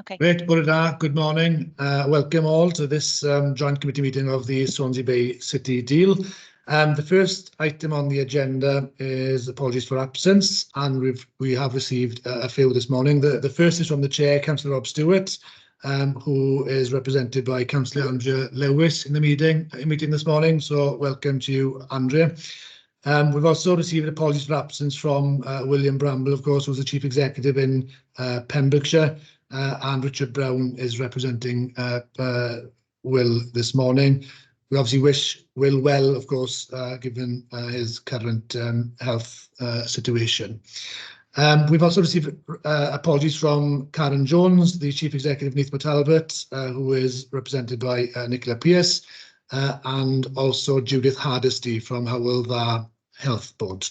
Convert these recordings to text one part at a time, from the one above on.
Okay. Great, good morning. Welcome all to this joint committee meeting of the Swansea Bay City deal. The first item on the agenda is apologies for absence, and we have received a few this morning. The first is from the Chair, Councillor Rob Stewart, who is represented by Councillor Andrea Lewis in the meeting this morning. So welcome to you, Andrea. We've also received apologies for absence from William Bramble, of course, who's the Chief Executive in Pembrokeshire, and Richard Brown is representing Will this morning. We obviously wish Will well, of course, given his current health situation. We've also received apologies from Karen Jones, the Chief Executive of Neath Talbot, who is represented by Nicola Pearce, and also Judith Hardesty from Hywel Dda Health Board.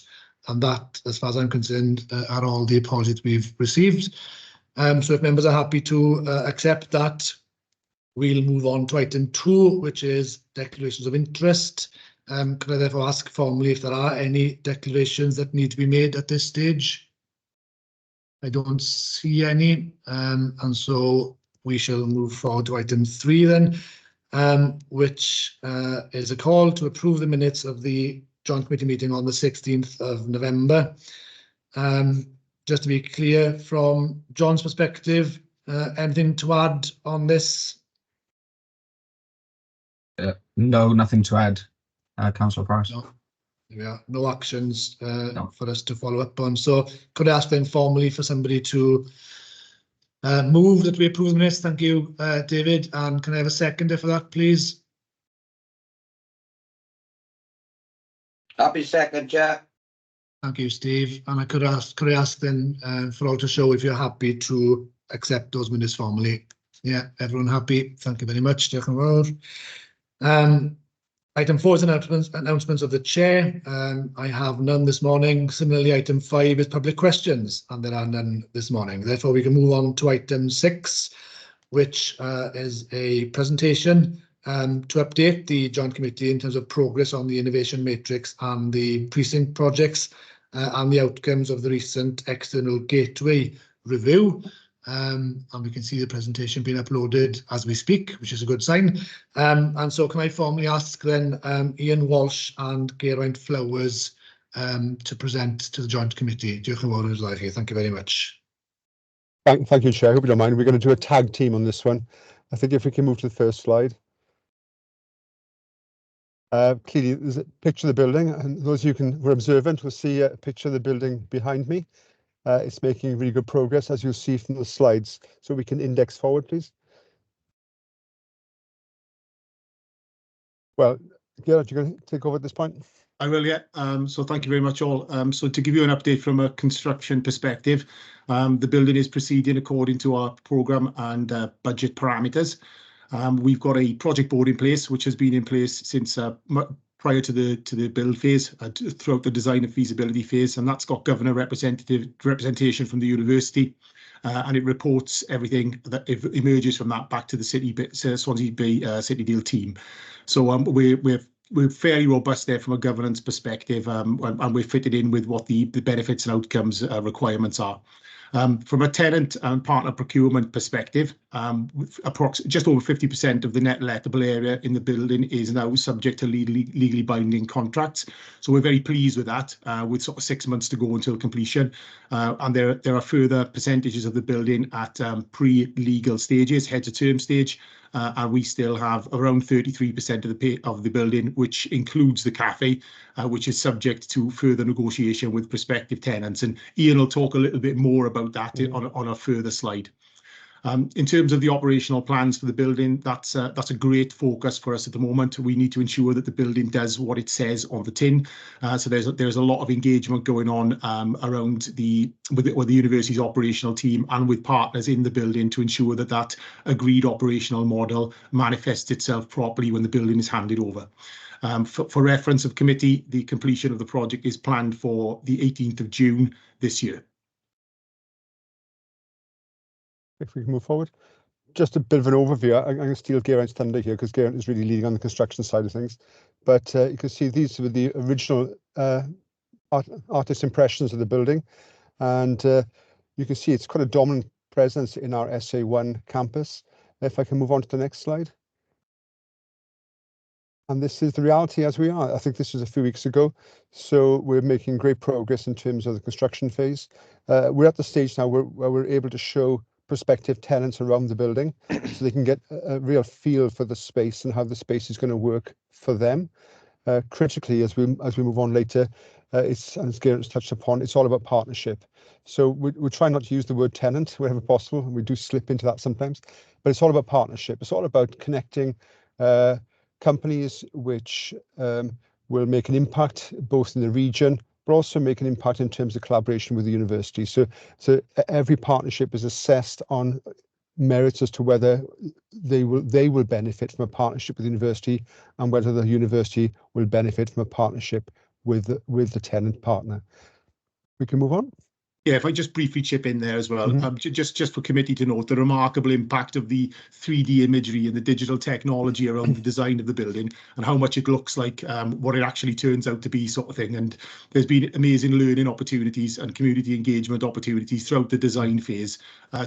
And that, as far as I'm concerned, are all the apologies we've received. So if members are happy to accept that, we'll move on to item 2, which is declarations of interest. Could I therefore ask formally if there are any declarations that need to be made at this stage? I don't see any, and so we shall move forward to item 3 then, which is a call to approve the minutes of the joint committee meeting on the 16th of November. Just to be clear, from John's perspective, anything to add on this? No, nothing to add, Councillor Price. No. Yeah, no actions for us to follow up on. So could I ask then formally for somebody to move that we approve the minutes? Thank you, David. And can I have a seconder for that, please? Happy second, Chair. Thank you, Steve. And I could I ask then for all to show if you're happy to accept those minutes formally. Yeah, everyone happy? Thank you very much. Item 4 is announcements of the Chair. I have none this morning. Similarly, item 5 is public questions, and there are none this morning. Therefore, we can move on to item 6, which is a presentation to update the Joint Committee in terms of progress on the Innovation Matrix and the precinct projects and the outcomes of the recent external gateway review. And we can see the presentation being uploaded as we speak, which is a good sign. And so can I formally ask then Ian Walsh and Geraint Flowers to present to the Joint Committee. Thank you very much. Thank you, Chair. I hope you don't mind. We're going to do a tag team on this one. I think if we can move to the first slide. Clearly, there's a picture of the building, and those of you who are observant will see a picture of the building behind me. It's making really good progress, as you'll see from the slides. So we can index forward, please. Well, Gerard, you're going to take over at this point? I will, yeah. So thank you very much all. So to give you an update from a construction perspective, the building is proceeding according to our programme and budget parameters. We've got a project board in place, which has been in place since prior to the build phase, throughout the design and feasibility phase, and that's got governor representation from the university, and it reports everything that emerges from that back to the Swansea Bay City Deal team. So we're fairly robust there from a governance perspective, and we're fitted in with what the benefits and outcomes requirements are. From a tenant and partner procurement perspective, just over 50% of the net lettable area in the building is now subject to legally binding contracts. So we're very pleased with that, with sort of 6 months to go until completion. And there are further percentages of the building at pre-legal stages, heads of term stage, and we still have around 33% of the building, which includes the cafe, which is subject to further negotiation with prospective tenants. And Ian will talk a little bit more about that on a further slide. In terms of the operational plans for the building, that's a great focus for us at the moment. We need to ensure that the building does what it says on the tin. So there's a lot of engagement going on around with the university's operational team and with partners in the building to ensure that that agreed operational model manifests itself properly when the building is handed over. For reference of committee, the completion of the project is planned for the 18th of June this year. If we can move forward. Just a bit of an overview. I'm going to steal Geraint's thunder here because Geraint is really leading on the construction side of things. But you can see these were the original artist impressions of the building. And you can see it's quite a dominant presence in our SA1 campus. If I can move on to the next slide. And this is the reality as we are. I think this was a few weeks ago. So we're making great progress in terms of the construction phase. We're at the stage now where we're able to show prospective tenants around the building so they can get a real feel for the space and how the space is going to work for them. Critically, as we move on later, it's, and as Garrett's touched upon, it's all about partnership. So we try not to use the word tenant wherever possible, and we do slip into that sometimes, but it's all about partnership. It's all about connecting companies which will make an impact both in the region, but also make an impact in terms of collaboration with the university. So every partnership is assessed on merits as to whether they will benefit from a partnership with the university and whether the university will benefit from a partnership with the tenant partner. We can move on. Yeah, if I just briefly chip in there as well, Mhm. Just for committee to note the remarkable impact of the 3D imagery and the digital technology around the design of the building and how much it looks like what it actually turns out to be, sort of thing. And there's been amazing learning opportunities and community engagement opportunities throughout the design phase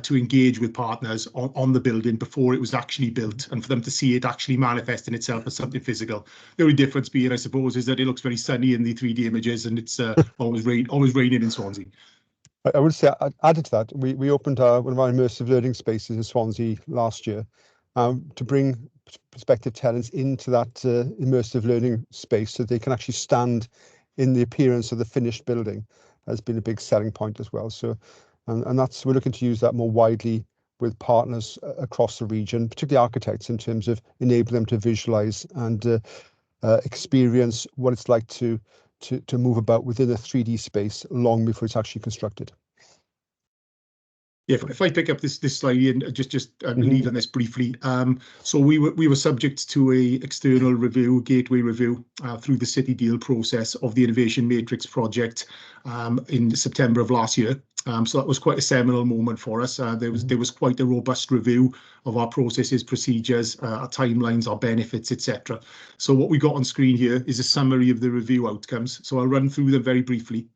to engage with partners on the building before it was actually built, and for them to see it actually manifesting itself as something physical. The only difference being, I suppose, is that it looks very sunny in the 3D images, and it's always raining in Swansea. I would say, added to that, we opened one of our immersive learning spaces in Swansea last year to bring prospective tenants into that immersive learning space so they can actually stand in the appearance of the finished building. Has been a big selling point as well. So, and that's, we're looking to use that more widely with partners across the region, particularly architects, in terms of enable them to visualize and experience what it's like to move about within a 3D space long before it's actually constructed. Yeah, if I pick up this slide and just lead on this briefly. So we were subject to a external review, gateway review, through the City Deal process of the Innovation Matrix project in September of last year. So that was quite a seminal moment for us. There was quite a robust review of our processes, procedures, our timelines, our benefits, etc. So what we got on screen here is a summary of the review outcomes. So I'll run through them very briefly.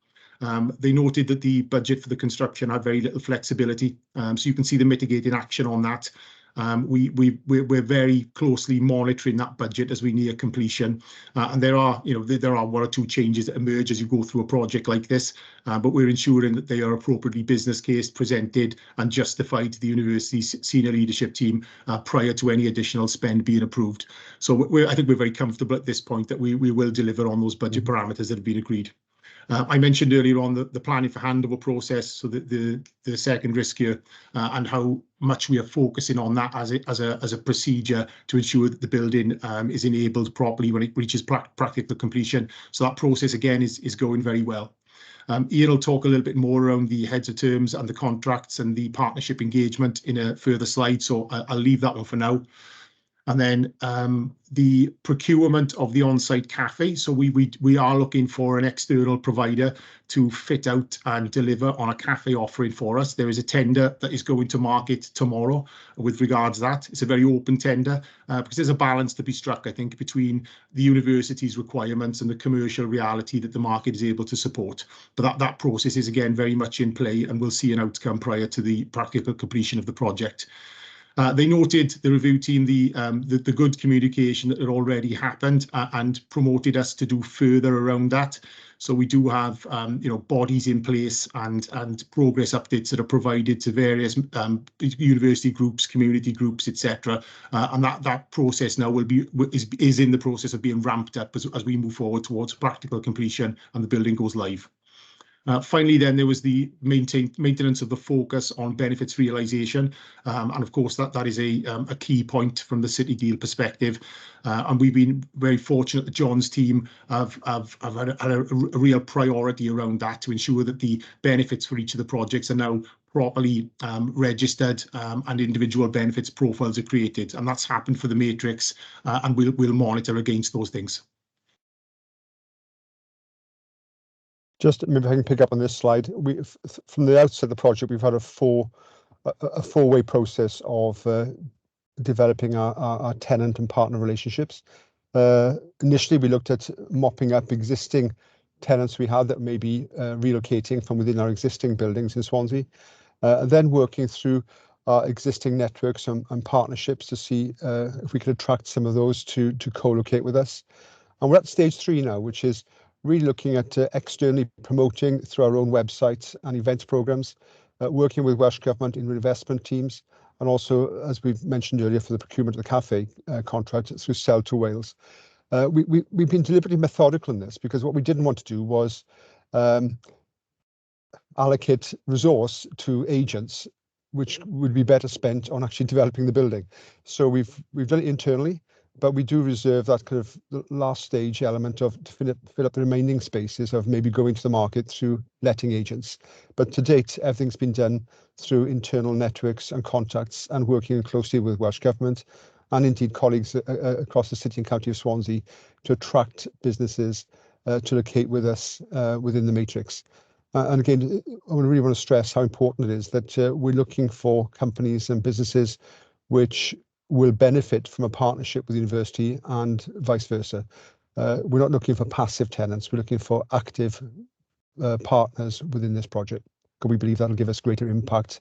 They noted that the budget for the construction had very little flexibility, so you can see the mitigating action on that. We're very closely monitoring that budget as we near completion, and there are one or two changes that emerge as you go through a project like this, but we're ensuring that they are appropriately business case presented and justified to the university's senior leadership team prior to any additional spend being approved. So I think we're very comfortable at this point that we will deliver on those budget parameters that have been agreed. I mentioned earlier on the planning for handover process, so the second risk here, and how much we are focusing on that as a procedure to ensure that the building is enabled properly when it reaches practical completion. So that process again is going very well. Ian will talk a little bit more around the heads of terms and the contracts and the partnership engagement in a further slide, so I'll leave that one for now. And then the procurement of the on-site cafe. So we are looking for an external provider to fit out and deliver on a cafe offering for us. There is a tender that is going to market tomorrow with regards to that. It's a very open tender because there's a balance to be struck, I think, between the university's requirements and the commercial reality that the market is able to support. But that process is again very much in play, and we'll see an outcome prior to the practical completion of the project. They noted, the review team, the good communication that had already happened and promoted us to do further around that. So we do have bodies in place and progress updates that are provided to various university groups, community groups, etc. And that process now is in the process of being ramped up as we move forward towards practical completion and the building goes live. Finally, then there was the maintenance of the focus on benefits realisation, and of course that is a key point from the City Deal perspective. And we've been very fortunate that John's team have had a real priority around that to ensure that the benefits for each of the projects are now properly registered and individual benefits profiles are created, and that's happened for the matrix, and we'll monitor against those things. Just maybe I can pick up on this slide. From the outset of the project, we've had a four-way process of developing our tenant and partner relationships. Initially, we looked at mopping up existing tenants we had that may be relocating from within our existing buildings in Swansea. and then working through our existing networks and partnerships to see if we could attract some of those to co-locate with us. And we're at stage 3 now, which is really looking at externally promoting through our own websites and events programs, working with Welsh Government in investment teams, and also, as we've mentioned earlier, for the procurement of the cafe contract through Sell to Wales. We've been deliberately methodical in this because what we didn't want to do was allocate resource to agents, which would be better spent on actually developing the building. So we've done it internally, but we do reserve that kind of last stage element of to fill up the remaining spaces of maybe going to the market through letting agents. But to date, everything's been done through internal networks and contacts and working closely with Welsh Government and indeed colleagues across the city and county of Swansea to attract businesses to locate with us within the matrix. And again, I really want to stress how important it is that we're looking for companies and businesses which will benefit from a partnership with the university and vice versa. We're not looking for passive tenants, we're looking for active partners within this project, because we believe that'll give us greater impact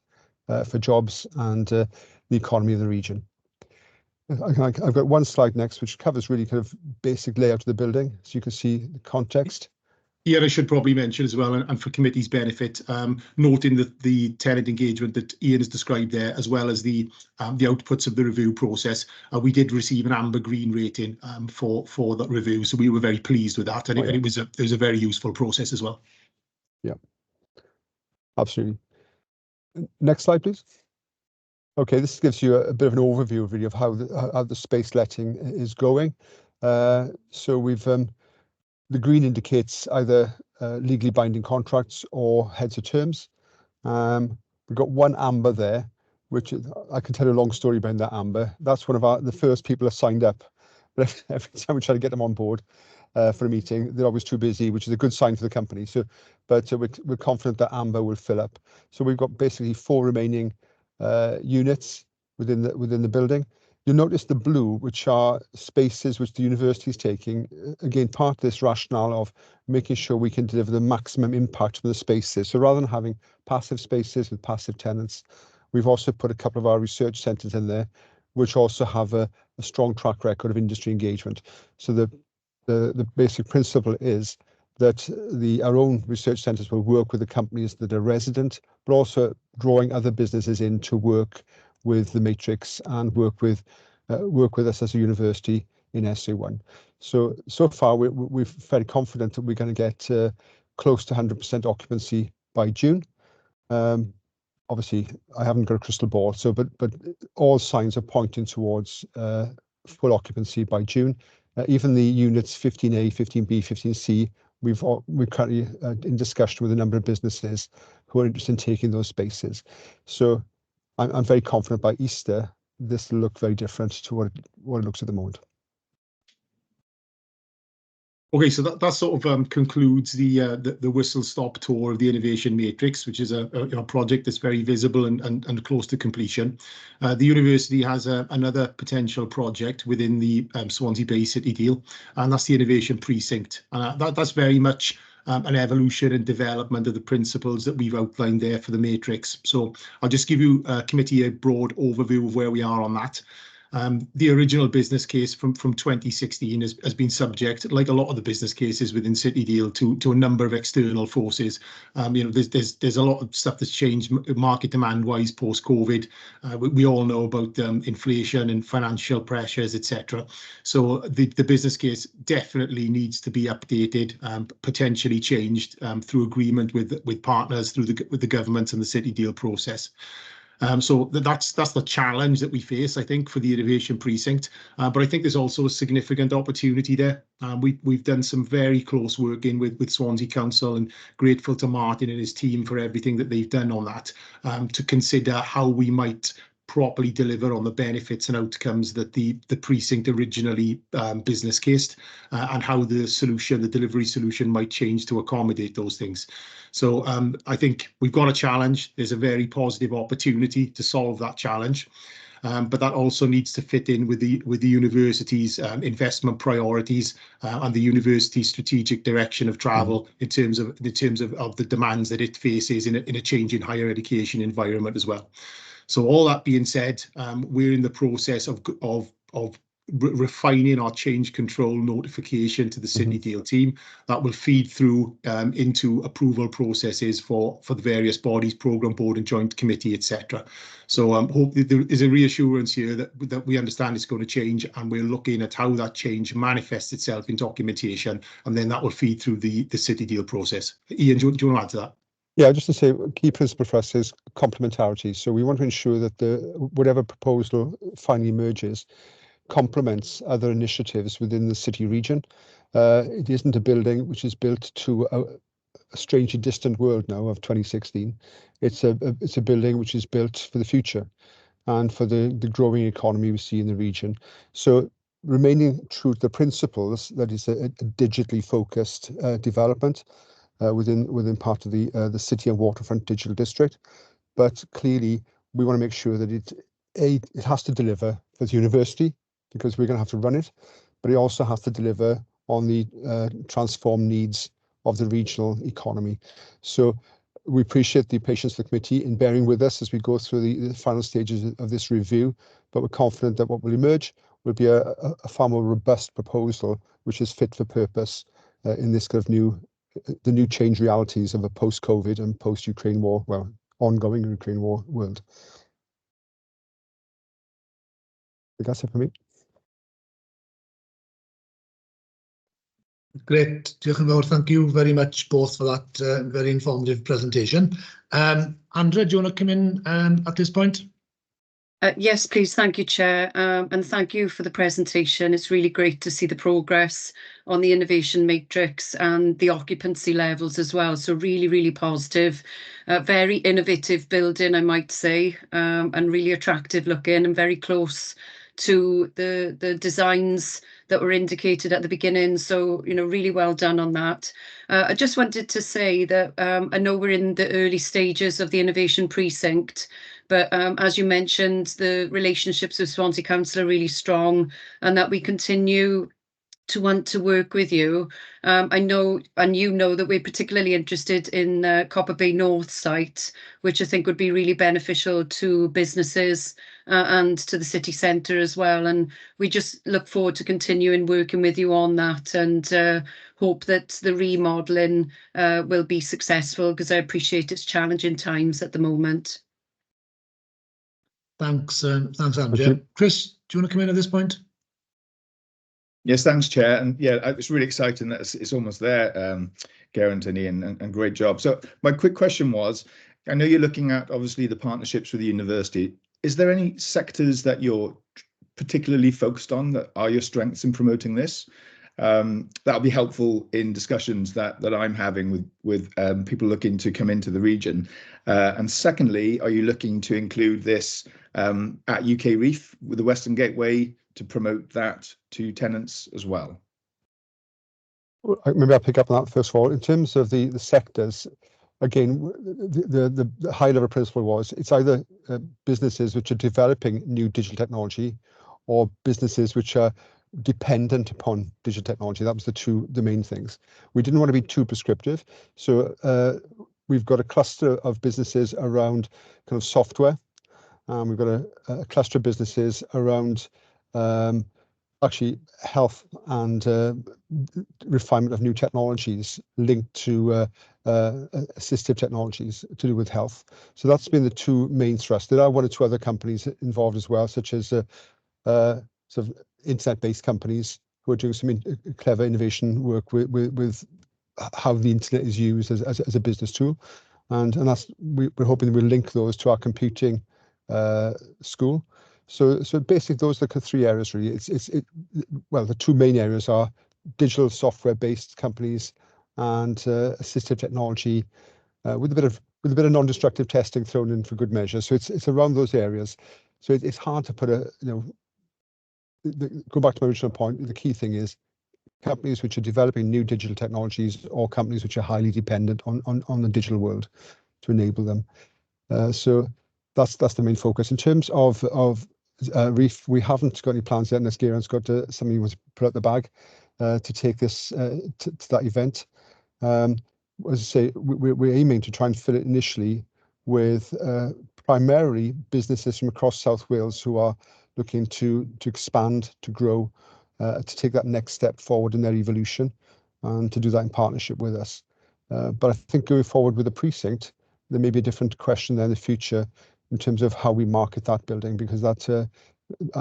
for jobs and the economy of the region. I've got one slide next, which covers really kind of basic layout of the building, so you can see the context. Yeah, I should probably mention as well, and for committee's benefit, noting that the tenant engagement that Ian has described there, as well as the outputs of the review process, we did receive an amber green rating for that review, so we were very pleased with that, and it was a very useful process as well. Yeah, absolutely. Next slide, please. Okay, this gives you a bit of an overview really of how the space letting is going. So we've the green indicates either legally binding contracts or heads of terms. We've got one amber there, which I can tell you a long story behind that amber. That's one of the first people that signed up. But every time we try to get them on board for a meeting, they're always too busy, which is a good sign for the company. So, but we're confident that amber will fill up. So we've got basically 4 remaining units within the building. You'll notice the blue, which are spaces which the university is taking. Again, part of this rationale of making sure we can deliver the maximum impact from the spaces. So rather than having passive spaces with passive tenants, we've also put a couple of our research centres in there, which also have a strong track record of industry engagement. So the basic principle is that our own research centres will work with the companies that are resident, but also drawing other businesses in to work with the matrix and work with us as a university in SA1. So far we're very confident that we're going to get close to 100% occupancy by June. Obviously, I haven't got a crystal ball, but all signs are pointing towards full occupancy by June. Even the units 15A, 15B, 15C, we're currently in discussion with a number of businesses who are interested in taking those spaces. So I'm very confident by Easter this will look very different to what it looks at the moment. Okay, so that sort of concludes the whistle-stop tour of the Innovation Matrix, which is a project that's very visible and close to completion. The university has another potential project within the Swansea Bay City deal, and that's the Innovation Precinct. That's very much an evolution and development of the principles that we've outlined there for the Matrix. So I'll just give you committee a broad overview of where we are on that. The original business case from 2016 has been subject, like a lot of the business cases within City Deal, to a number of external forces. There's a lot of stuff that's changed market demand-wise post-COVID. We all know about inflation and financial pressures, etc. So the business case definitely needs to be updated, potentially changed through agreement with partners, with the government and the City Deal process. So that's the challenge that we face, I think, for the Innovation Precinct. But I think there's also a significant opportunity there. We've done some very close work with Swansea Council, and grateful to Martin and his team for everything that they've done on that, to consider how we might properly deliver on the benefits and outcomes that the precinct originally business cased, and how the delivery solution might change to accommodate those things. So I think we've got a challenge. There's a very positive opportunity to solve that challenge. but that also needs to fit in with the university's investment priorities and the university's strategic direction of travel in terms of the demands that it faces in a changing higher education environment as well. So all that being said, we're in the process of refining our change control notification to the City Deal team that will feed through into approval processes for the various bodies, programme board and joint committee, etc. So hope that there is a reassurance here that we understand it's going to change, and we're looking at how that change manifests itself in documentation, and then that will feed through the City Deal process. Ian, do you want to add to that? Yeah, just to say, key principle for us is complementarity. So we want to ensure that whatever proposal finally emerges complements other initiatives within the city region. It isn't a building which is built to a strangely distant world now of 2016. It's a building which is built for the future and for the growing economy we see in the region. So remaining true to the principles, that is a digitally focused development within part of the city and waterfront digital district. But clearly, we want to make sure that it has to deliver for the university, because we're going to have to run it, but it also has to deliver on the transformed needs of the regional economy. So we appreciate the patience of the committee in bearing with us as we go through the final stages of this review, but we're confident that what will emerge will be a far more robust proposal, which is fit for purpose in this kind of the new change realities of a post-COVID and post-Ukraine war, well, ongoing Ukraine war world. I think that's it for me. Great. Diolch yn fawr. Thank you very much both for that very informative presentation. Andrea, do you want to come in at this point? Yes, please. Thank you, Chair. And thank you for the presentation. It's really great to see the progress on the innovation matrix and the occupancy levels as well. So really, really positive. Very innovative building, I might say, and really attractive looking and very close to the designs that were indicated at the beginning. So, you know, really well done on that. I just wanted to say that I know we're in the early stages of the innovation precinct, but as you mentioned, the relationships with Swansea Council are really strong, and that we continue to want to work with you. I know, and you know, that we're particularly interested in Copper Bay North site, which I think would be really beneficial to businesses and to the city centre as well. And we just look forward to continuing working with you on that, and hope that the remodelling will be successful, because I appreciate it's challenging times at the moment. Thanks, Andrea. Chris, do you want to come in at this point? Yes, thanks, Chair. And yeah, it's really exciting that it's almost there, Geraint and Ian, and great job. So my quick question was, I know you're looking at obviously the partnerships with the university. Is there any sectors that you're particularly focused on that are your strengths in promoting this? That'll be helpful in discussions that I'm having with people looking to come into the region. And secondly, are you looking to include this at UK Reef with the Western Gateway to promote that to tenants as well? Maybe I'll pick up on that first of all. In terms of the sectors, again, the high level principle was it's either businesses which are developing new digital technology or businesses which are dependent upon digital technology. That was the main things. We didn't want to be too prescriptive. So we've got a cluster of businesses around kind of software. We've got a cluster of businesses around actually health and refinement of new technologies linked to assistive technologies to do with health. So that's been the two main thrusts. There are one or two other companies involved as well, such as sort of internet-based companies who are doing some clever innovation work with how the internet is used as a business tool. And that's we're hoping we'll link those to our computing school. So basically those are the three areas really. Well, the two main areas are digital software-based companies and assistive technology with a bit of non-destructive testing thrown in for good measure. So it's around those areas. So it's hard to put go back to my original point. The key thing is companies which are developing new digital technologies or companies which are highly dependent on the digital world to enable them. So that's the main focus. In terms of Reef, we haven't got any plans yet, unless Geraint's got something he wants to put out the bag to take this to that event. As I say, we're aiming to try and fill it initially with primarily businesses from across South Wales who are looking to expand, to grow, to take that next step forward in their evolution, and to do that in partnership with us. But I think going forward with the precinct, there may be a different question there in the future in terms of how we market that building, because that,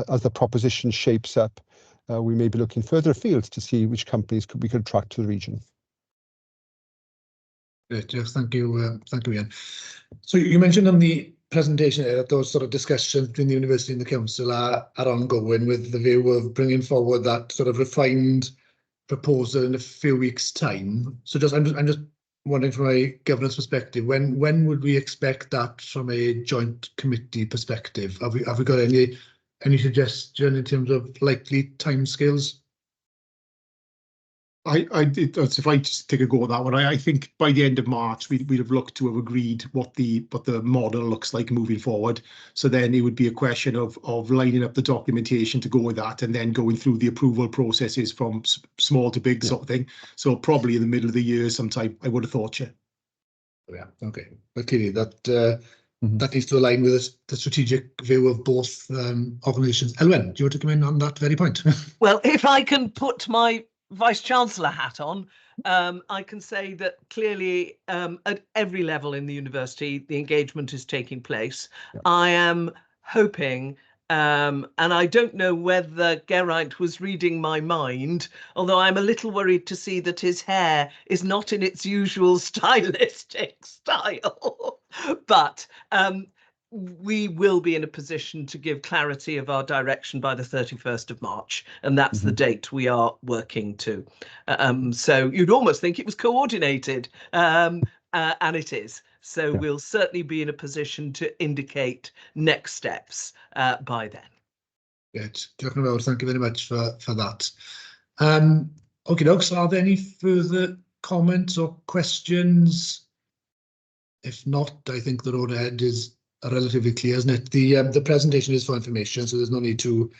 as the proposition shapes up, we may be looking further afield to see which companies we could attract to the region. Great, Jeff, thank you, Ian. So you mentioned on the presentation that those sort of discussions between the university and the council are ongoing, with the view of bringing forward that sort of refined proposal in a few weeks' time. So I'm just wondering, from a governance perspective, when would we expect that from a joint committee perspective? Have we got any suggestion in terms of likely timescales? If I just take a go at that one, I think by the end of March we'd have looked to have agreed what the model looks like moving forward. So then it would be a question of lining up the documentation to go with that, and then going through the approval processes from small to big sort of thing. So probably in the middle of the year sometime, I would have thought. Yeah, okay. But clearly that needs to align with the strategic view of both organisations. Elwen, do you want to come in on that very point? Well, if I can put my Vice-Chancellor hat on, I can say that clearly at every level in the university, the engagement is taking place. Yeah. I am hoping, and I don't know whether Geraint was reading my mind, although I'm a little worried to see that his hair is not in its usual stylistic style, but we will be in a position to give clarity of our direction by the 31st of March, and that's the date we are working to. So you'd almost think it was coordinated, and it is. So we'll certainly be in a position to indicate next steps by then. Good. Thank you very much for that. Okay, dogs, are there any further comments or questions? If not, I think the road ahead is relatively clear, isn't it? The presentation is for information, so there's no need to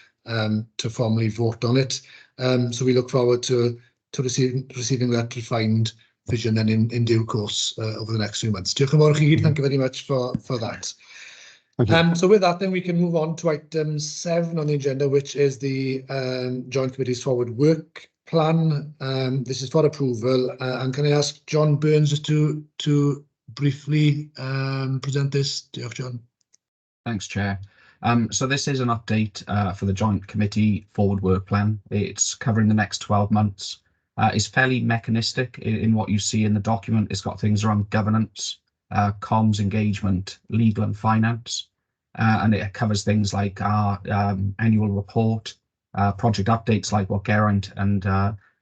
formally vote on it. So we look forward to receiving that refined vision then in due course over the next few months. Thank you very much for that. So with that, then we can move on to item 7 on the agenda, which is the Joint Committee's Forward Work Plan. This is for approval, and can I ask John Burns just to briefly present this? Do you have, John? Thanks, Chair. So this is an update for the Joint Committee Forward Work Plan. It's covering the next 12 months. It's fairly mechanistic in what you see in the document. It's got things around governance, comms, engagement, legal and finance, and it covers things like our annual report, project updates like what Geraint and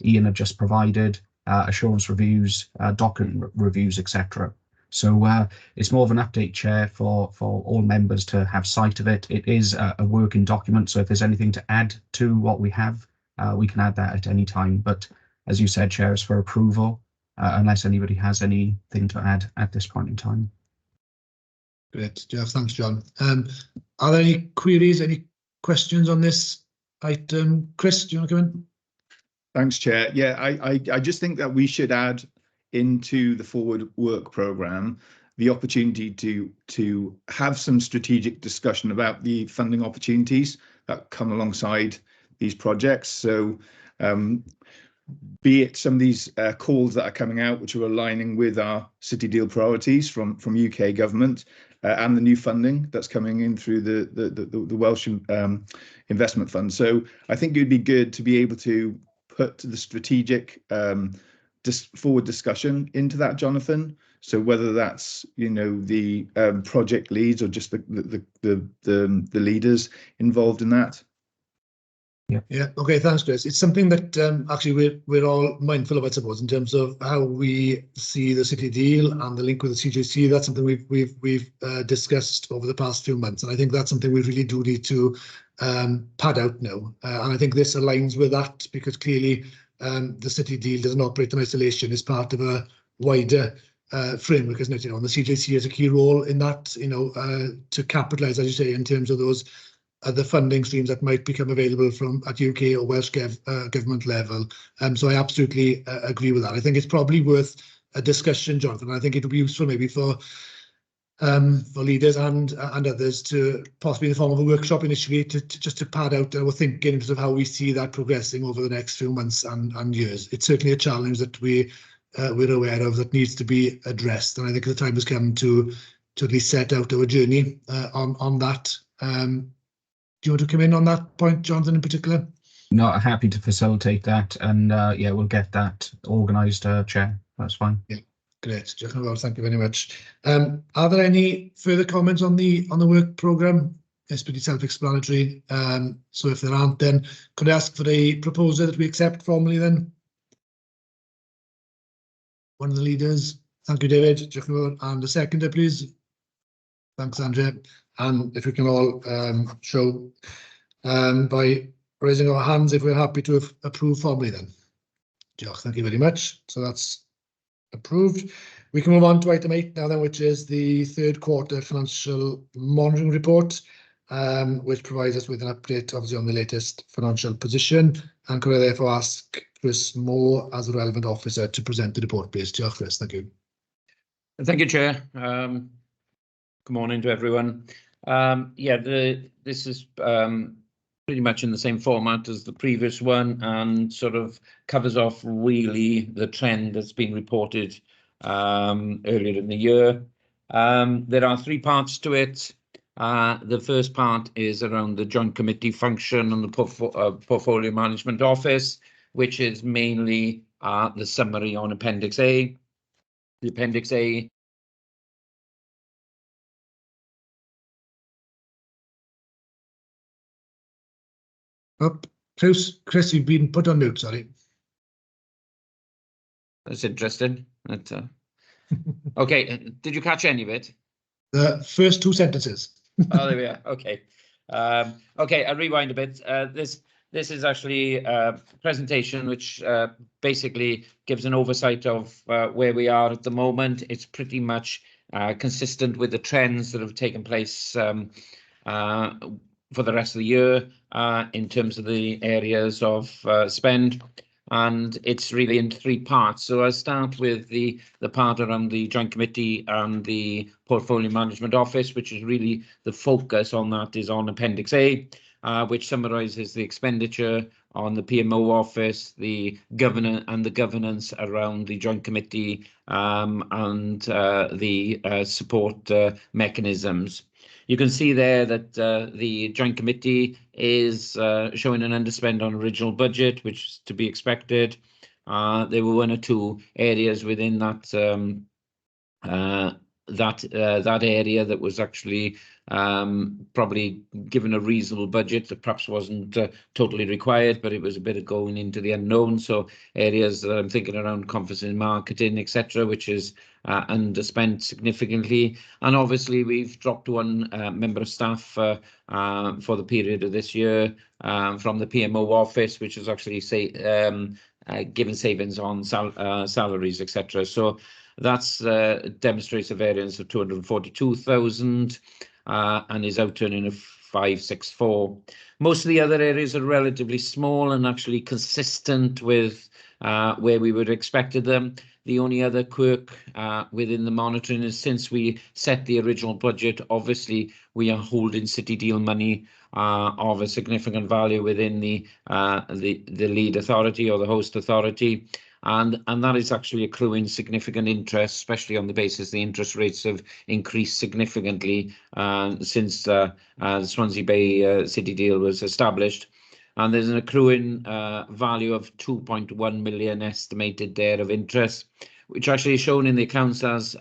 Ian have just provided, assurance reviews, document reviews, etc. So it's more of an update, Chair, for all members to have sight of it. It is a working document, so if there's anything to add to what we have, we can add that at any time. But as you said, Chair, it's for approval, unless anybody has anything to add at this point in time. Great, Jeff. Thanks, John. Are there any queries, any questions on this item? Chris, do you want to come in? Thanks, Chair. Yeah, I just think that we should add into the Forward Work Programme the opportunity to have some strategic discussion about the funding opportunities that come alongside these projects. So be it some of these calls that are coming out, which are aligning with our City Deal priorities from UK government, and the new funding that's coming in through the Welsh Investment Fund. So I think it would be good to be able to put the strategic forward discussion into that, Jonathan. So whether that's, you know, the project leads or just the leaders involved in that. Yeah. Okay. Thanks, Chris. It's something that actually we're all mindful of, I suppose, in terms of how we see the City Deal and the link with the CJC. That's something we've discussed over the past few months, and I think that's something we really do need to pad out now. And I think this aligns with that, because clearly the City Deal doesn't operate in isolation. It's part of a wider framework, isn't it? You know, and the CJC has a key role in that, you know, to capitalise, as you say, in terms of those other funding streams that might become available from at UK or Welsh government level. So I absolutely agree with that. I think it's probably worth a discussion, Jonathan. I think it would be useful maybe for leaders and others to possibly in the form of a workshop initially to just to pad out our thinking in terms of how we see that progressing over the next few months and years. It's certainly a challenge that we're aware of that needs to be addressed, and I think the time has come to at least set out our journey on that. Do you want to come in on that point, Jonathan, in particular? No, happy to facilitate that, and yeah, we'll get that organised, Chair. That's fine. Yeah, great. Thank you very much. Are there any further comments on the work programme? It's pretty self-explanatory. So if there aren't, then could I ask for a proposal that we accept formally then? One of the leaders. Thank you, David. And a seconder, please. Thanks, Andrea. And if we can all show by raising our hands if we're happy to approve formally then. Thank you very much. So that's approved. We can move on to item 8 now then, which is the third quarter financial monitoring report, which provides us with an update obviously on the latest financial position. And could I therefore ask Chris Moore as the relevant officer to present the report, please? Chris, thank you. Thank you, Chair. Good morning to everyone. Yeah, this is pretty much in the same format as the previous one and sort of covers off really the trend that's been reported earlier in the year. There are 3 parts to it. The first part is around the Joint Committee function and the Portfolio Management Office, which is mainly the summary on Appendix A. The Appendix A Chris, you've been put on mute, sorry. That's interesting. Okay, did you catch any of it? The first 2 sentences. Oh, there we are. Okay. Okay, I'll rewind a bit. This is actually a presentation which basically gives an oversight of where we are at the moment. It's pretty much consistent with the trends that have taken place for the rest of the year in terms of the areas of spend, and it's really in 3 parts. So I'll start with the part around the Joint Committee and the Portfolio Management Office, which is really the focus on that is on Appendix A, which summarises the expenditure on the PMO office, the governance around the Joint Committee and the support mechanisms. You can see there that the Joint Committee is showing an underspend on original budget, which is to be expected. There were 1 or 2 areas within that that area that was actually probably given a reasonable budget that perhaps wasn't totally required, but it was a bit of going into the unknown. So areas that I'm thinking around conference and marketing, etc., which is underspent significantly. And obviously we've dropped 1 member of staff for the period of this year from the PMO office, which is actually given savings on salaries, etc. So that's demonstrates a variance of 242,000 and is outturning of 564. Most of the other areas are relatively small and actually consistent with where we would have expected them. The only other quirk within the monitoring is since we set the original budget, obviously we are holding City Deal money of a significant value within the lead authority or the host authority. And that is actually accruing significant interest, especially on the basis the interest rates have increased significantly since the Swansea Bay City Deal was established. And there's an accruing value of 2.1 million estimated there of interest, which actually is shown in the accounts as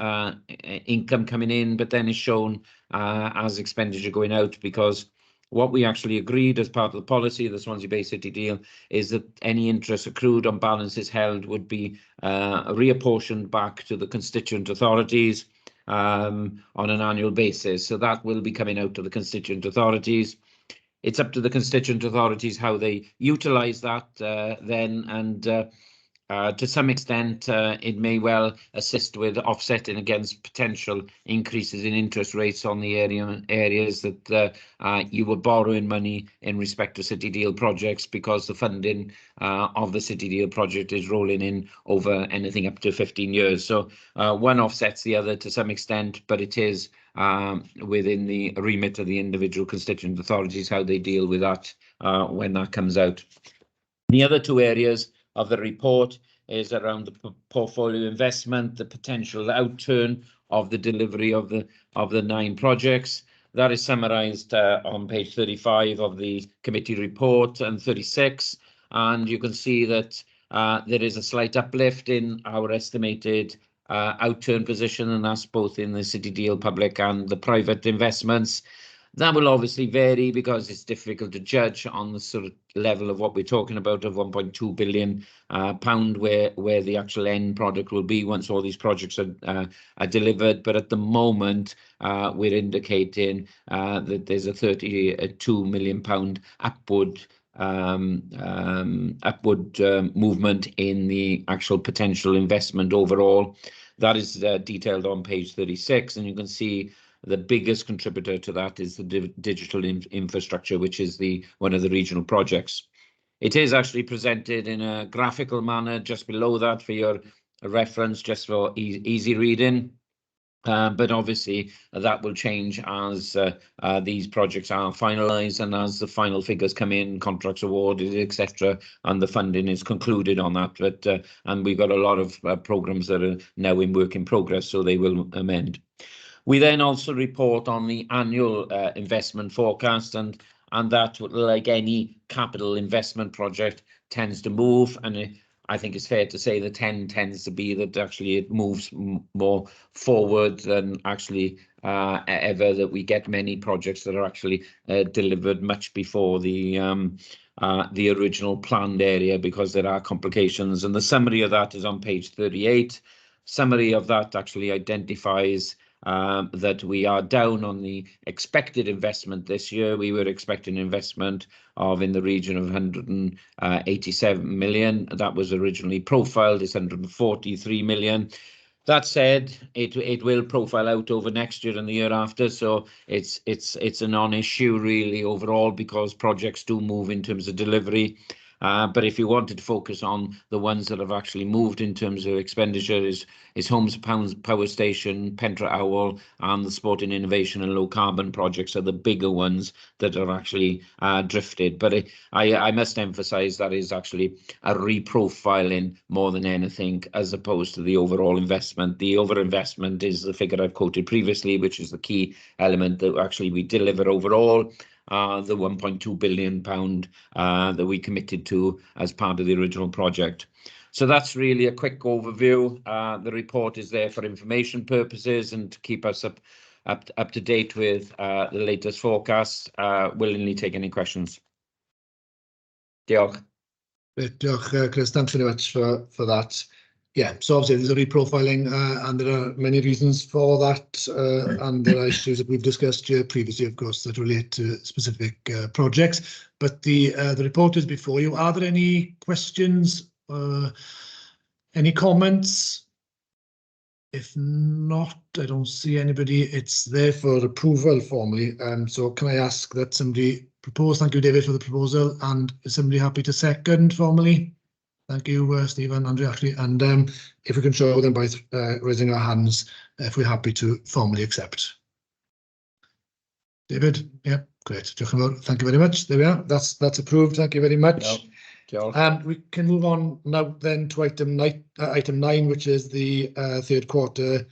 income coming in, but then is shown as expenditure going out, because what we actually agreed as part of the policy of the Swansea Bay City Deal is that any interest accrued on balances held would be reapportioned back to the constituent authorities on an annual basis. So that will be coming out to the constituent authorities. It's up to the constituent authorities how they utilise that then, and To some extent, it may well assist with offsetting against potential increases in interest rates on the areas that you were borrowing money in respect to City Deal projects, because the funding of the City Deal project is rolling in over anything up to 15 years. So one offsets the other to some extent, but it is within the remit of the individual constituent authorities how they deal with that when that comes out. The other two areas of the report is around the portfolio investment, the potential outturn of the delivery of the 9 projects. That is summarised on page 35 of the committee report and 36, and you can see that there is a slight uplift in our estimated outturn position, and that's both in the City Deal public and the private investments. That will obviously vary because it's difficult to judge on the sort of level of what we're talking about of 1.2 billion pound, where the actual end product will be once all these projects are delivered. But at the moment, we're indicating that there's a 32 million pound upward movement in the actual potential investment overall. That is detailed on page 36, and you can see the biggest contributor to that is the digital infrastructure, which is one of the regional projects. It is actually presented in a graphical manner just below that for your reference, just for easy reading. But obviously that will change as these projects are finalised and as the final figures come in, contracts awarded, etc., and the funding is concluded on that. But and we've got a lot of programmes that are now in work in progress, so they will amend. We then also report on the annual investment forecast, and that, like any capital investment project, tends to move. And I think it's fair to say the 10 tends to be that actually it moves more forward than actually ever, that we get many projects that are actually delivered much before the original planned area, because there are complications. And the summary of that is on page 38. Summary of that actually identifies that we are down on the expected investment this year. We were expecting investment of in the region of 187 million. That was originally profiled as 143 million. That said, it will profile out over next year and the year after, so it's a non-issue really overall, because projects do move in terms of delivery. But if you wanted to focus on the ones that have actually moved in terms of expenditure, is Holmes Power Station, Pentra Owl, and the Sporting Innovation and Low Carbon projects are the bigger ones that are actually drifted. But I must emphasise that is actually a reprofiling more than anything, as opposed to the overall investment. The overinvestment is the figure I've quoted previously, which is the key element that actually we deliver overall. The 1.2 billion pound that we committed to as part of the original project. So that's really a quick overview. The report is there for information purposes and to keep us up to date with the latest forecasts. Willingly take any questions. Diolch. Diolch, Chris. Thanks very much for that. Yeah, so obviously there's a reprofiling and there are many reasons for that, and there are issues that we've discussed here previously, of course, that relate to specific projects. But the report is before you. Are there any questions, any comments? If not, I don't see anybody. It's there for approval formally. So can I ask that somebody propose? Thank you, David, for the proposal. And is somebody happy to second formally? Thank you, Stephen, Andrew, actually. And if we can show them by raising our hands, if we're happy to formally accept. David, yeah, great. Thank you very much. There we are. That's approved. Thank you very much. We can move on now then to item 9, which is the third quarter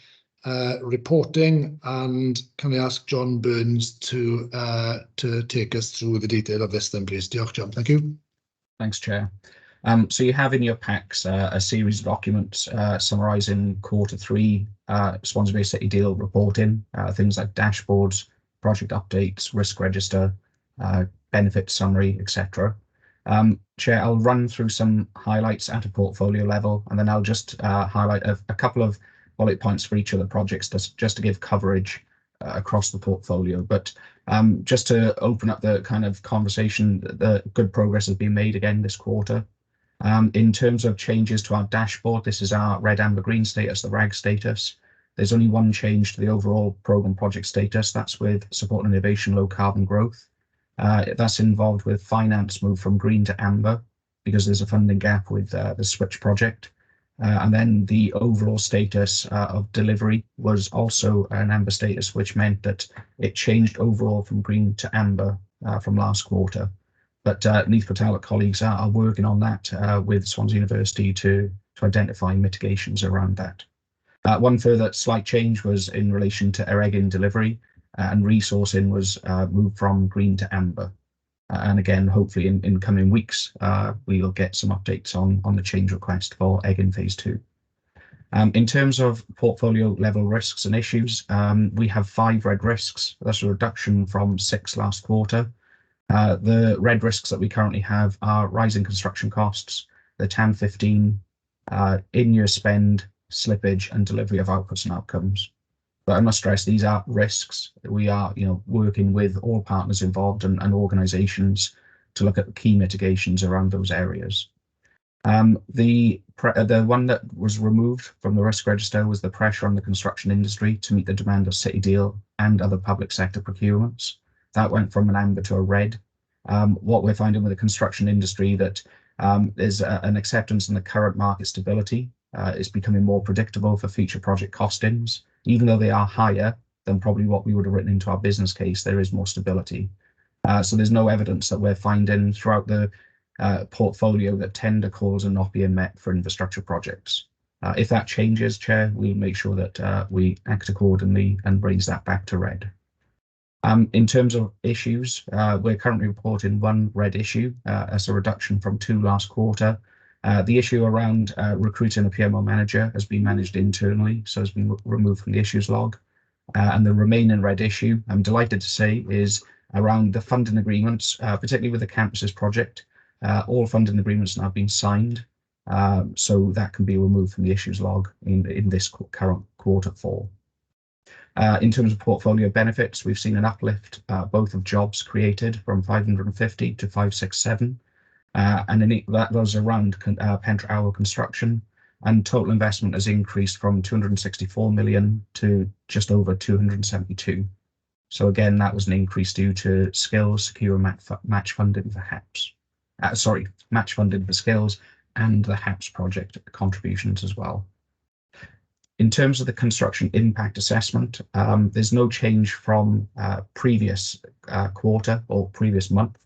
reporting. And can I ask John Burns to take us through the detail of this then, please? John, thank you. Thanks, Chair. So you have in your packs a series of documents summarising Q3 Swansea Bay City Deal reporting, things like dashboards, project updates, risk register, benefit summary, etc. Chair, I'll run through some highlights at a portfolio level, and then I'll just highlight a couple of bullet points for each of the projects just to give coverage across the portfolio. But just to open up the kind of conversation, the good progress has been made again this quarter. In terms of changes to our dashboard, this is our red, amber, green status, the RAG status. There's only one change to the overall programme project status. That's with support and innovation, low carbon growth. That's involved with finance move from green to amber because there's a funding gap with the switch project. And then the overall status of delivery was also an amber status, which meant that it changed overall from green to amber from last quarter. But Neath Patel colleagues are working on that with Swansea University to identify mitigations around that. One further slight change was in relation to Eregin delivery, and resourcing was moved from green to amber. And again, hopefully in coming weeks, we'll get some updates on the change request for Eregin Phase 2. In terms of portfolio level risks and issues, we have 5 red risks. That's a reduction from 6 last quarter. The red risks that we currently have are rising construction costs, the TAM 15, in-year spend, slippage, and delivery of outputs and outcomes. But I must stress these are risks. We are, working with all partners involved and organisations to look at key mitigations around those areas. The one that was removed from the risk register was the pressure on the construction industry to meet the demand of City Deal and other public sector procurements. That went from an amber to a red. What we're finding with the construction industry that there's an acceptance in the current market stability. Is becoming more predictable for future project costings. Even though they are higher than probably what we would have written into our business case, there is more stability. So there's no evidence that we're finding throughout the portfolio that tender calls are not being met for infrastructure projects. If that changes, Chair, we'll make sure that we act accordingly and raise that back to red. In terms of issues, we're currently reporting 1 red issue as a reduction from 2 last quarter. The issue around recruiting a PMO manager has been managed internally, so has been removed from the issues log. And the remaining red issue, I'm delighted to say, is around the funding agreements, particularly with the campuses project. All funding agreements have now been signed, so that can be removed from the issues log in this current quarter 4. In terms of portfolio benefits, we've seen an uplift both of jobs created from 550 to 567. And then that goes around Pentra Owl construction, and total investment has increased from 264 million to just over 272. So again, that was an increase due to skills, secure match funding for HAPS. Match funding for skills and the HAPS project contributions as well. In terms of the construction impact assessment, there's no change from previous quarter or previous month.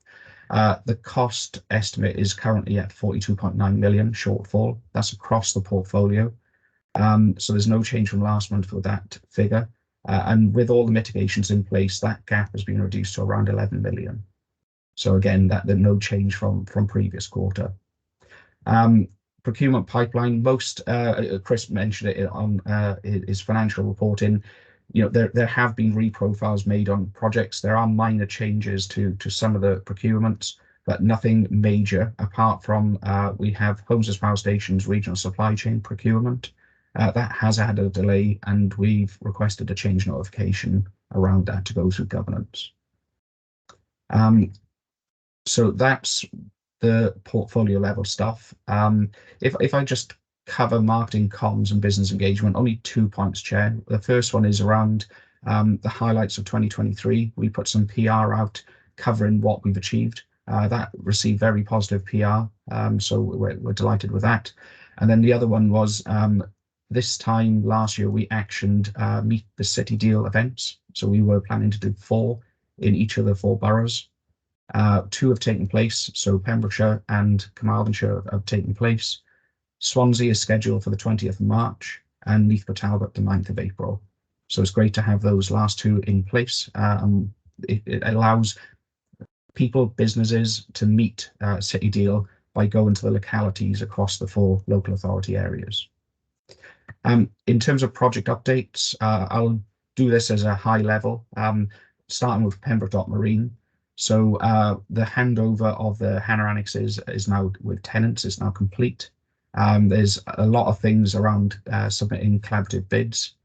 The cost estimate is currently at 42.9 million shortfall. That's across the portfolio. So there's no change from last month with that figure. And with all the mitigations in place, that gap has been reduced to around 11 million. So again, there's no change from previous quarter. Procurement pipeline, Chris mentioned it on his financial reporting. There have been reprofiles made on projects. There are minor changes to some of the procurements, but nothing major apart from we have Homes as Power Stations regional supply chain procurement. That has had a delay, and we've requested a change notification around that to go through governance. So that's the portfolio level stuff. If I just cover marketing, comms and business engagement, only 2 points, Chair. The first one is around the highlights of 2023. We put some PR out covering what we've achieved. That received very positive PR, so we're delighted with that. And then the other one was this time last year we actioned Meet the City Deal events. So we were planning to do 4 in each of the 4 boroughs. 2 have taken place, so Pembrokeshire and Carmarthenshire have taken place. Swansea is scheduled for the 20th of March and Neath Talbot the 9th of April. So it's great to have those last 2 in place. It allows people, businesses to meet City Deal by going to the localities across the 4 local authority areas. In terms of project updates, I'll do this as a high level, starting with Pembroke Marine. So the handover of the Hanna annexes is now with tenants, is now complete. There's a lot of things around submitting collaborative bids.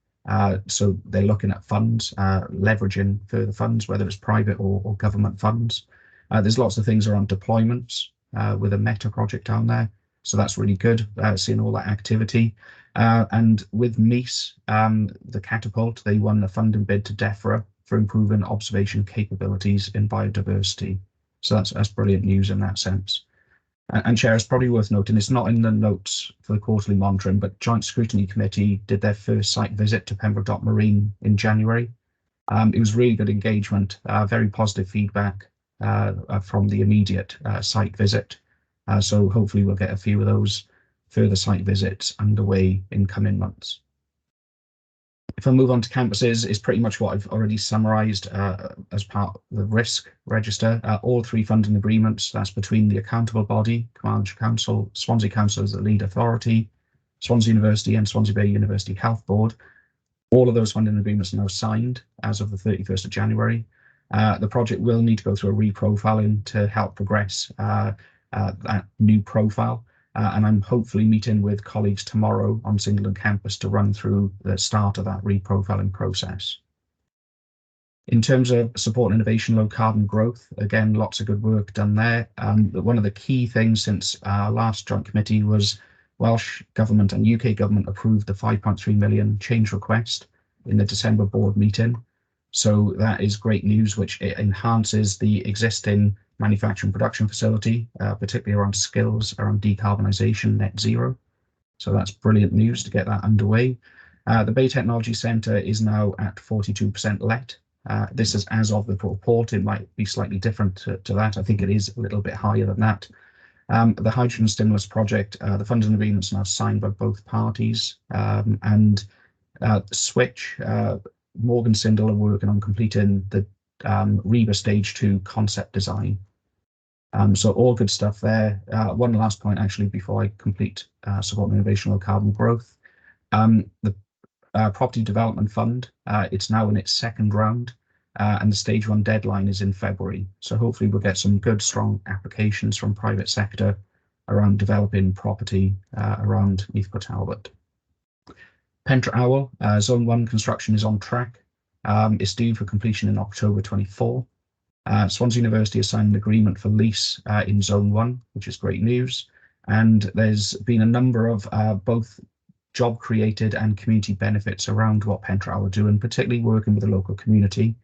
So they're looking at funds, leveraging further funds, whether it's private or government funds. There's lots of things around deployments with a Meta project down there. So that's really good, seeing all that activity. And with MEIS, the Catapult, they won a funding bid to DEFRA for improving observation capabilities in biodiversity. So that's brilliant news in that sense. And Chair, it's probably worth noting, it's not in the notes for the quarterly monitoring, but Joint Scrutiny Committee did their first site visit to Pembroke Dock Marine in January. It was really good engagement, very positive feedback from the immediate site visit. So hopefully we'll get a few of those further site visits underway in coming months. If I move on to campuses, it's pretty much what I've already summarised as part of the risk register. All three funding agreements, that's between the accountable body, Commander Council, Swansea Council as the lead authority, Swansea University and Swansea Bay University Health Board. All of those funding agreements are now signed as of the 31st of January. The project will need to go through a reprofiling to help progress that new profile. And I'm hopefully meeting with colleagues tomorrow on Singleton campus to run through the start of that reprofiling process. In terms of support innovation, low carbon growth, again, lots of good work done there. One of the key things since our last joint committee was Welsh Government and UK Government approved the 5.3 million change request in the December board meeting. So that is great news, which it enhances the existing manufacturing production facility, particularly around skills, around decarbonisation, net zero. So that's brilliant news to get that underway. The Bay Technology Centre is now at 42% let. This is as of the report. It might be slightly different to that. I think it is a little bit higher than that. The hydrogen stimulus project, the funding agreements are now signed by both parties, and Switch, Morgan Sindall are working on completing the REBA Stage 2 concept design. So all good stuff there. One last point actually before I complete support and innovation low carbon growth. The Property Development Fund, it's now in its second round, and the stage 1 deadline is in February. So hopefully we'll get some good strong applications from private sector around developing property around Neath Talbot. Pentre Owl, Zone 1 construction is on track. It's due for completion in October 24. Swansea University has signed an agreement for lease in Zone 1, which is great news. And there's been a number of both job created and community benefits around what Pentre Owl are doing, particularly working with the local community.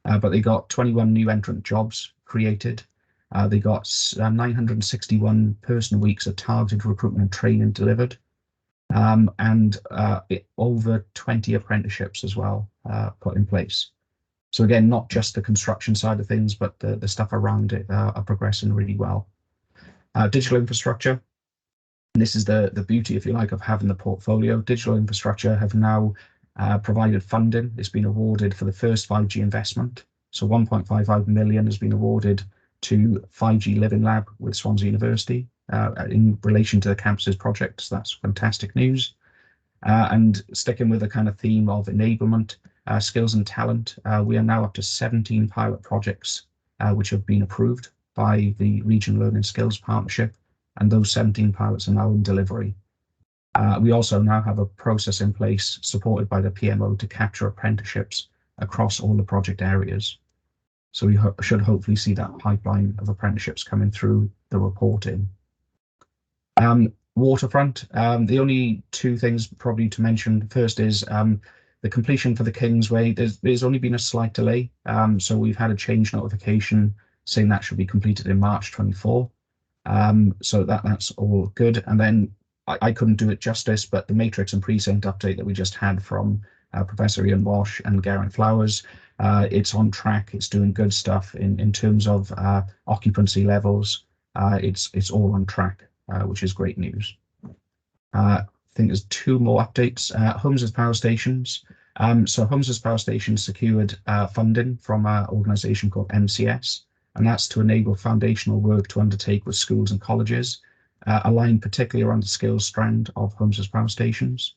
But they got 21 new entrant jobs created. They got 961 person weeks of targeted recruitment and training delivered. And over 20 apprenticeships as well put in place. So again, not just the construction side of things, but the stuff around it are progressing really well. Digital infrastructure, and this is the beauty, if you like, of having the portfolio. Digital infrastructure have now provided funding. It's been awarded for the first 5G investment. So 1.55 million has been awarded to 5G Living Lab with Swansea University in relation to the campuses project. So that's fantastic news. And sticking with the kind of theme of enablement, skills and talent, we are now up to 17 pilot projects which have been approved by the Regional Learning Skills Partnership, and those 17 pilots are now in delivery. We also now have a process in place supported by the PMO to capture apprenticeships across all the project areas. So we should hopefully see that pipeline of apprenticeships coming through the reporting. Waterfront, the only two things probably to mention first is the completion for the Kingsway. There's only been a slight delay, so we've had a change notification saying that should be completed in March 24. So that's all good. And then I couldn't do it justice, but the matrix and precinct update that we just had from Professor Ian Walsh and Geraint Flowers, it's on track. It's doing good stuff in terms of occupancy levels. It's all on track, which is great news. I think there's two more updates. Holmes's Power Stations. So Holmes's Power Stations secured funding from an organisation called MCS, and that's to enable foundational work to undertake with schools and colleges, aligned particularly around the skills strand of Holmes's Power Stations.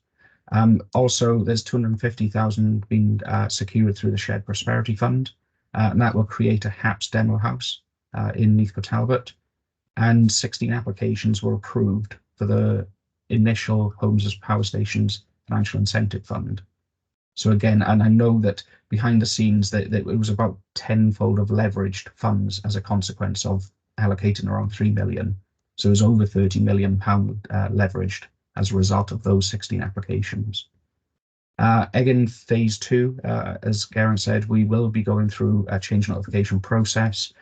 Also, there's 250,000 being secured through the Shared Prosperity Fund, and that will create a HAPS demo house in Neath Talbot, and 16 applications were approved for the initial Holmes's Power Stations Financial Incentive Fund. So again, and I know that behind the scenes that it was about tenfold of leveraged funds as a consequence of allocating around 3 million. So it was over £30 million leveraged as a result of those 16 applications. Again, phase 2, as Garen said, we will be going through a change notification process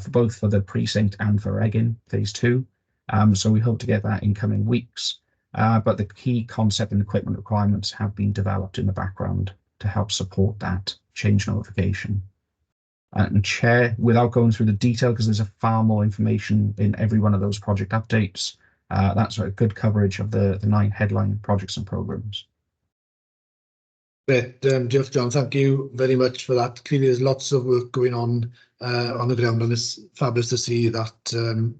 for the precinct and for Egin phase 2. So we hope to get that in coming weeks. But the key concept and equipment requirements have been developed in the background to help support that change notification. And Chair, without going through the detail, because there's far more information in every one of those project updates, that's a good coverage of the 9 headline projects and programs. Great, Jeff, John, thank you very much for that. Clearly, there's lots of work going on the ground, and it's fabulous to see that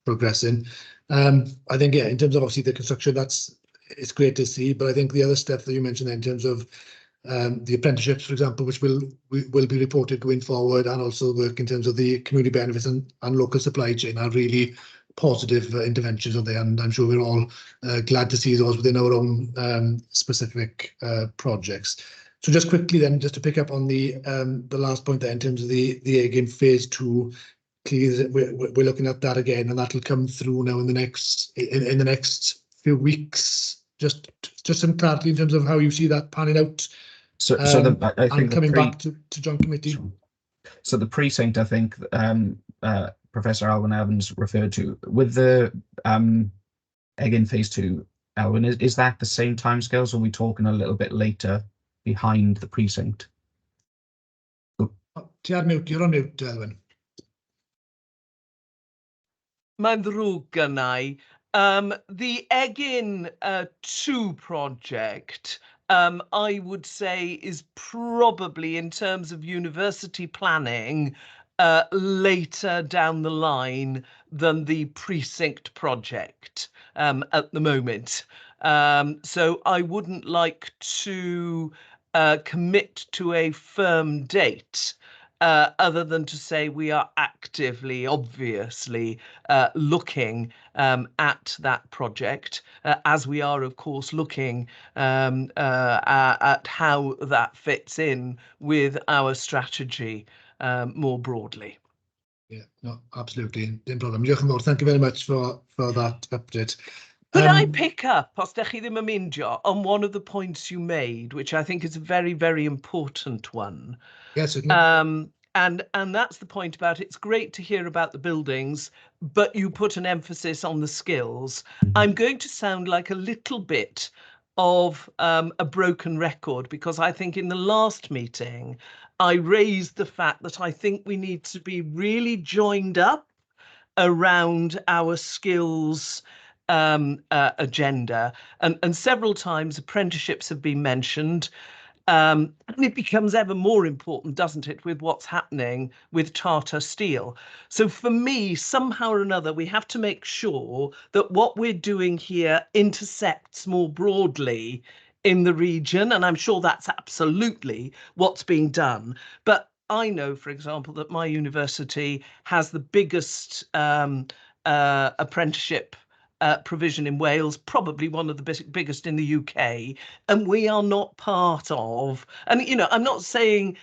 progressing. I think, yeah, in terms of obviously the construction, it's great to see. But I think the other stuff that you mentioned there in terms of the apprenticeships, for example, which will be reported going forward, and also work in terms of the community benefits and local supply chain are really positive interventions on there, and I'm sure we're all glad to see those within our own specific projects. So just quickly then, just to pick up on the last point there in terms of the Egin phase 2, clearly we're looking at that again, and that'll come through now in the next few weeks. Just some clarity in terms of how you see that panning out. So I think coming back to joint committee. So the precinct, I think, Professor Alwyn Evans referred to with the Egin phase 2. Alwyn, is that the same timescales, or are we talking a little bit later behind the precinct? You're on mute, Alwyn. Mae'n ddrwg gynnau. The Egin 2 project, I would say, is probably, in terms of university planning, later down the line than the precinct project at the moment. So I wouldn't like to commit to a firm date, other than to say we are actively, obviously, looking at that project, as we are, of course, looking at how that fits in with our strategy more broadly. Yeah, no, absolutely, no problem. Diolch yn fawr. Thank you very much for that update. Could I pick up, os dach chi ddim yn meindio, on one of the points you made, which I think is a very, very important one? Yes, certainly. And that's the point about it's great to hear about the buildings, but you put an emphasis on the skills. I'm going to sound like a little bit of a broken record, because I think in the last meeting, I raised the fact that I think we need to be really joined up around our skills agenda. And several times apprenticeships have been mentioned. And it becomes ever more important, doesn't it, with what's happening with Tata Steel. So for me, somehow or another, we have to make sure that what we're doing here intersects more broadly in the region. And I'm sure that's absolutely what's being done. But I know, for example, that my university has the biggest apprenticeship provision in Wales, probably one of the biggest in the UK, and we are not part of, and you know, I'm not saying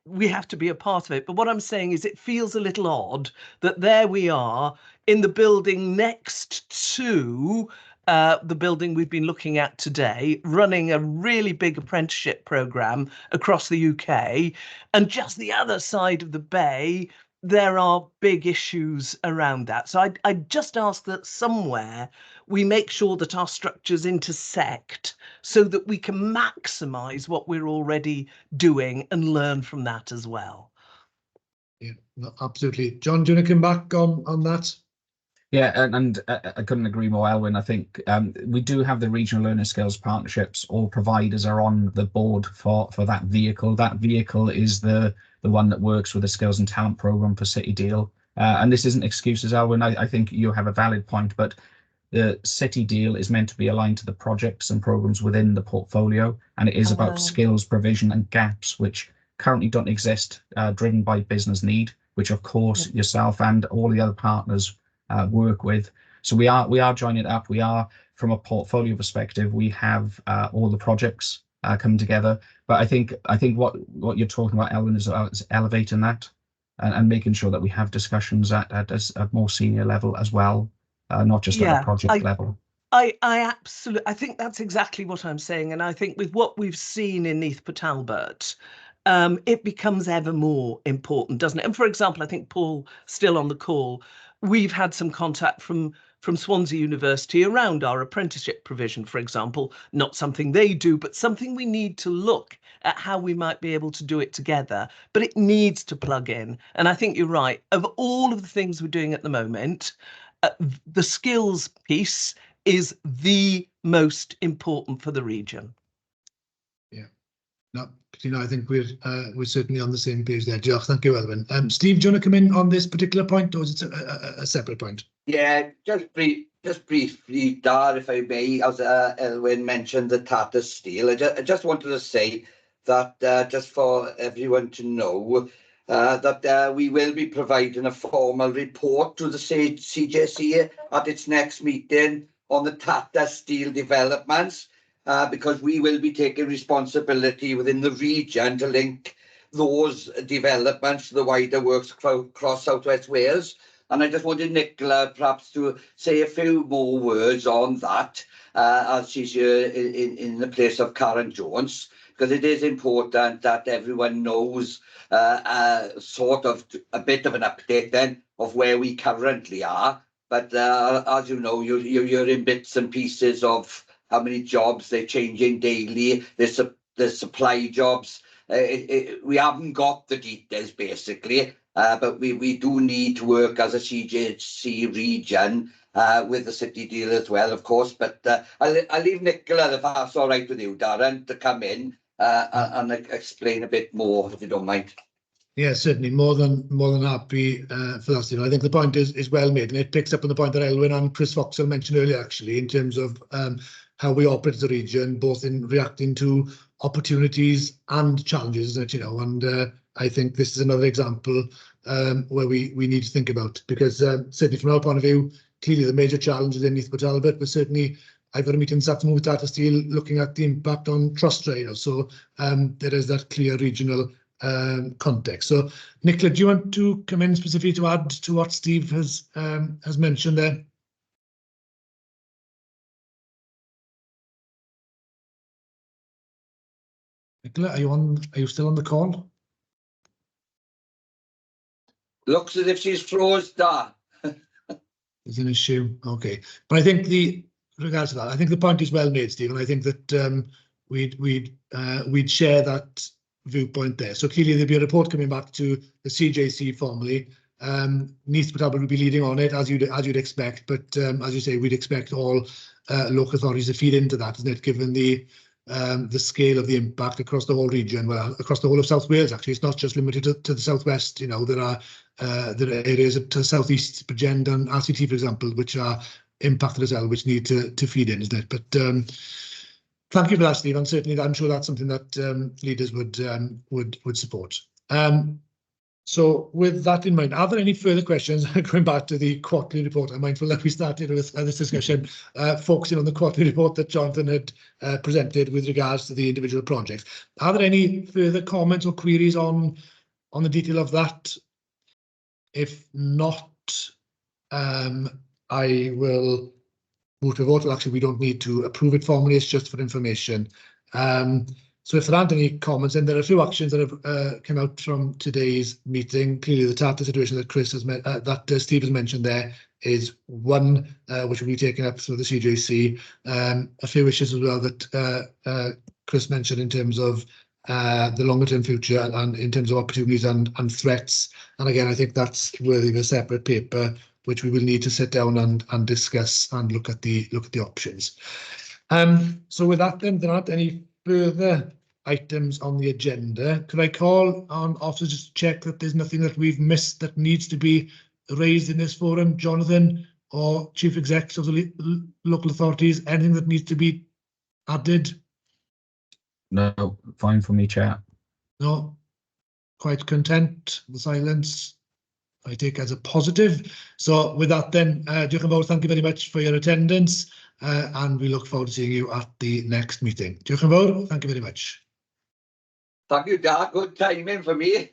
we have to be a part of it, but what I'm saying is it feels a little odd that there we are in the building next to the building we've been looking at today, running a really big apprenticeship programme across the UK, and just the other side of the bay, there are big issues around that. So I'd just ask that somewhere we make sure that our structures intersect so that we can maximise what we're already doing and learn from that as well. Yeah, no, absolutely. John, do you want to come back on that? Yeah, and I couldn't agree more, Elwyn. I think we do have the regional learning skills partnerships. All providers are on the board for that vehicle. That vehicle is the one that works with the skills and talent program for City Deal. And this isn't excuses, Elwyn. I think you have a valid point, but the City Deal is meant to be aligned to the projects and programs within the portfolio, and it is about skills provision and gaps which currently don't exist, driven by business need, which of course yourself and all the other partners work with. So we are joining it up. We are, from a portfolio perspective, we have all the projects coming together. But I think what you're talking about, Ellen, is elevating that. and making sure that we have discussions at a more senior level as well, not just at a project level. I absolutely, I think that's exactly what I'm saying. And I think with what we've seen in Neath Port Talbot, it becomes ever more important, doesn't it? And for example, I think Paul, still on the call, we've had some contact from Swansea University around our apprenticeship provision, for example, not something they do, but something we need to look at how we might be able to do it together, but it needs to plug in. And I think you're right. Of all of the things we're doing at the moment, the skills piece is the most important for the region. Yeah, no, I think we're certainly on the same page there. Thank you, Elwyn. Steve, do you want to come in on this particular point, or is it a separate point? Yeah, just briefly, Dar, if I may, as Elwyn mentioned the Tata Steel, I just wanted to say that just for everyone to know, that we will be providing a formal report to the CJC at its next meeting on the Tata Steel developments, because we will be taking responsibility within the region to link those developments to the wider works across South West Wales. And I just wanted Nicola perhaps to say a few more words on that, as she's here in the place of Karen Jones, because it is important that everyone knows sort of a bit of an update then of where we currently are. But as you know, you're in bits and pieces of how many jobs they're changing daily. There's supply jobs. We haven't got the details basically, but we do need to work as a CJC region with the city deal as well, of course. But I'll leave Nicola, if that's all right with you, Darren, to come in and explain a bit more, if you don't mind. Yeah, certainly more than happy for that. I think the point is well made, and it picks up on the point that Elwyn and Chris Foxall mentioned earlier, actually, in terms of how we operate as a region, both in reacting to opportunities and challenges, isn't it? And I think this is another example where we need to think about, because certainly from our point of view, clearly the major challenge is in Neath Port Talbot, but certainly I've got a meeting this afternoon with Tata Steel looking at the impact on Trustra, so there is that clear regional context. So, Nicola, do you want to come in specifically to add to what Steve has mentioned there? Nicola, are you still on the call? Looks as if she's froze, Dar. There's an issue. Okay, but I think regards to that, I think the point is well made, Steve, and I think that we'd share that viewpoint there. So clearly there'll be a report coming back to the CJC formally. Neath Port Talbot will be leading on it, as you'd expect, but as you say, we'd expect all local authorities to feed into that, isn't it, given the scale of the impact across the whole region, well, across the whole of South Wales. Actually, it's not just limited to the southwest. There are areas to the southeast, Bridgend and RCT, for example, which are impacted as well, which need to feed in, isn't it? But thank you for that, Steve, and certainly I'm sure that's something that leaders would support. So with that in mind, are there any further questions? Going back to the quarterly report, I'm mindful that we started with this discussion focusing on the quarterly report that Jonathan had presented with regards to the individual projects. Are there any further comments or queries on the detail of that? If not, I will move to vote. Well, actually, we don't need to approve it formally, it's just for information. So if there aren't any comments, then there are a few actions that have come out from today's meeting. Clearly, the Tata situation that Steve has mentioned there is one which will be taken up through the CJC. A few issues as well that Chris mentioned in terms of the longer term future and in terms of opportunities and threats. And again, I think that's worthy of a separate paper, which we will need to sit down and discuss and look at the options. So with that, then there aren't any further items on the agenda. Could I call on officers just to check that there's nothing that we've missed that needs to be raised in this forum? Jonathan or chief execs of the local authorities, anything that needs to be added? No, fine for me, Chair. No, quite content. The silence I take as a positive. So with that then, thank you very much for your attendance, and we look forward to seeing you at the next meeting. Thank you very much. Thank you, Dar. Good timing for me.